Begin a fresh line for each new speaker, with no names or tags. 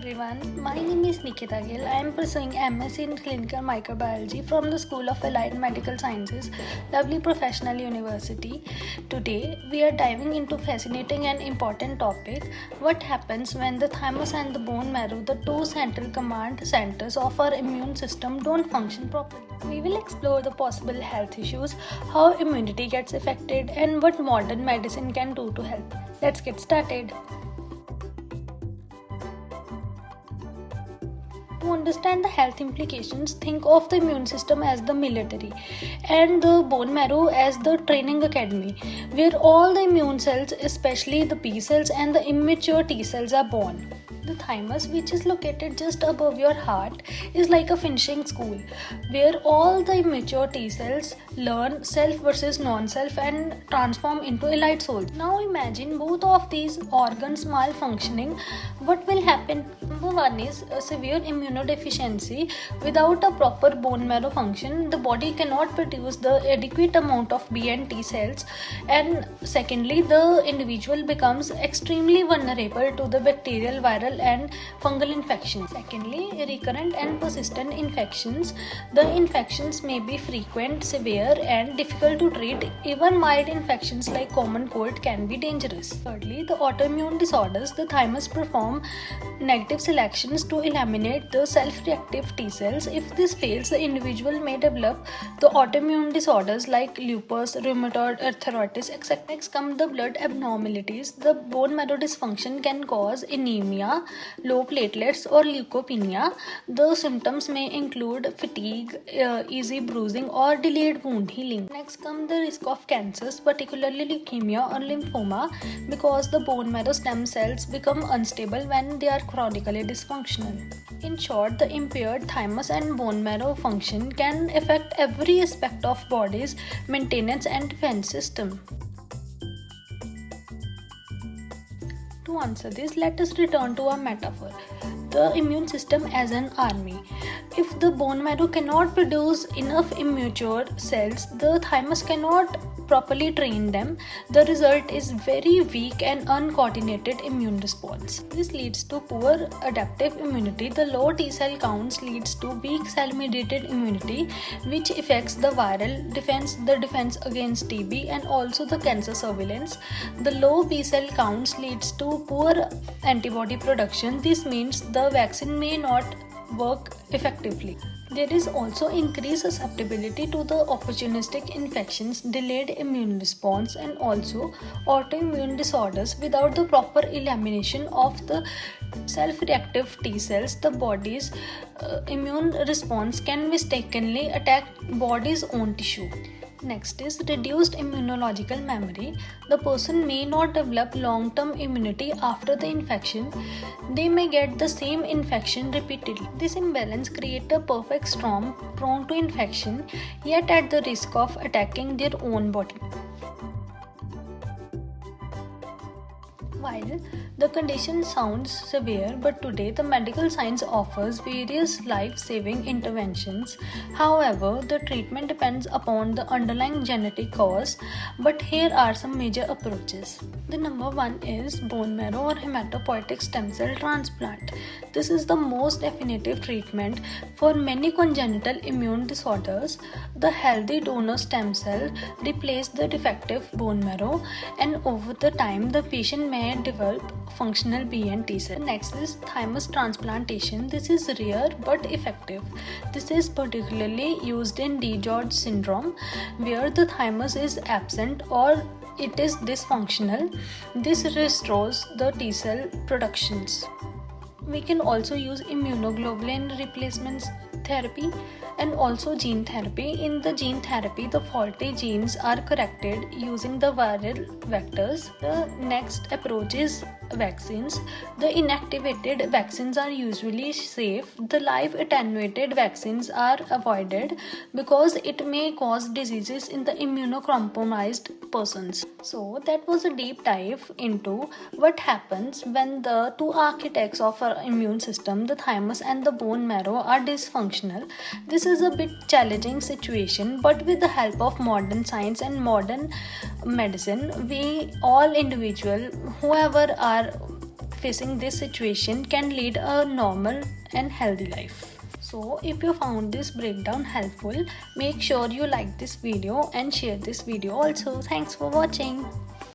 everyone, my name is Nikita Gill. I am pursuing MSc in Clinical Microbiology from the School of Allied Medical Sciences, Lovely Professional University. Today, we are diving into fascinating and important topic: what happens when the thymus and the bone marrow, the two central command centers of our immune system, don't function properly. We will explore the possible health issues, how immunity gets affected, and what modern medicine can do to help. Let's get started. To understand the health implications, think of the immune system as the military and the bone marrow as the training academy, where all the immune cells, especially the B cells and the immature T cells, are born. The thymus, which is located just above your heart, is like a finishing school where all the immature T cells learn self versus non-self and transform into elite souls. Now imagine both of these organs malfunctioning. What will happen? Number one is a severe immunodeficiency. Without a proper bone marrow function, the body cannot produce the adequate amount of B and T cells, and secondly, the individual becomes extremely vulnerable to the bacterial, viral and fungal infections. Secondly, recurrent and persistent infections. The infections may be frequent, severe and difficult to treat. Even mild infections like common cold can be dangerous. Thirdly, the autoimmune disorders. The thymus perform negative selections to eliminate the self-reactive T cells. If this fails, the individual may develop the autoimmune disorders like lupus, rheumatoid arthritis, etc. Next come the blood abnormalities. The bone marrow dysfunction can cause anemia, low platelets or leukopenia. The symptoms may include fatigue, easy bruising or delayed wound healing. Next come the risk of cancers, particularly leukemia or lymphoma, because the bone marrow stem cells become unstable when they are chronically dysfunctional. In short, the impaired thymus and bone marrow function can affect every aspect of body's maintenance and defense system. To answer this, let us return to a metaphor: the immune system as an army. If the bone marrow cannot produce enough immature cells, the thymus cannot properly train them. The result is very weak and uncoordinated immune response. This leads to poor adaptive immunity. The low T cell counts leads to weak cell-mediated immunity, which affects the viral defense, the defense against TB and also the cancer surveillance. The low B cell counts leads to poor antibody production. This means the vaccine may not work effectively. There is also increased susceptibility to the opportunistic infections, delayed immune response and also autoimmune disorders. Without the proper elimination of the self-reactive T cells, the body's immune response can mistakenly attack body's own tissue. Next is reduced immunological memory. The person may not develop long-term immunity after the infection. They may get the same infection repeatedly. This imbalance creates a perfect storm, prone to infection, yet at the risk of attacking their own body. While the condition sounds severe, but today the medical science offers various life-saving interventions. However, the treatment depends upon the underlying genetic cause, but here are some major approaches. The number one is bone marrow or hematopoietic stem cell transplant. This is the most definitive treatment for many congenital immune disorders. The healthy donor stem cell replaces the defective bone marrow, and over the time the patient may develop functional B and T cell. Next is thymus transplantation. This is rare but effective. This is particularly used in DiGeorge syndrome, where the thymus is absent or it is dysfunctional. This restores the T cell productions. We can also use immunoglobulin replacement therapy and also gene therapy. In the gene therapy, the faulty genes are corrected using the viral vectors. The next approach is vaccines. The inactivated vaccines are usually safe. The live attenuated vaccines are avoided because it may cause diseases in the immunocompromised persons. So that was a deep dive into what happens when the two architects of our immune system, the thymus and the bone marrow, are dysfunctional. This is a bit challenging situation, but with the help of modern science and modern medicine, we all individual, whoever are facing this situation can lead a normal and healthy life. So if you found this breakdown helpful, make sure you like this video and share this video also. Thanks for watching.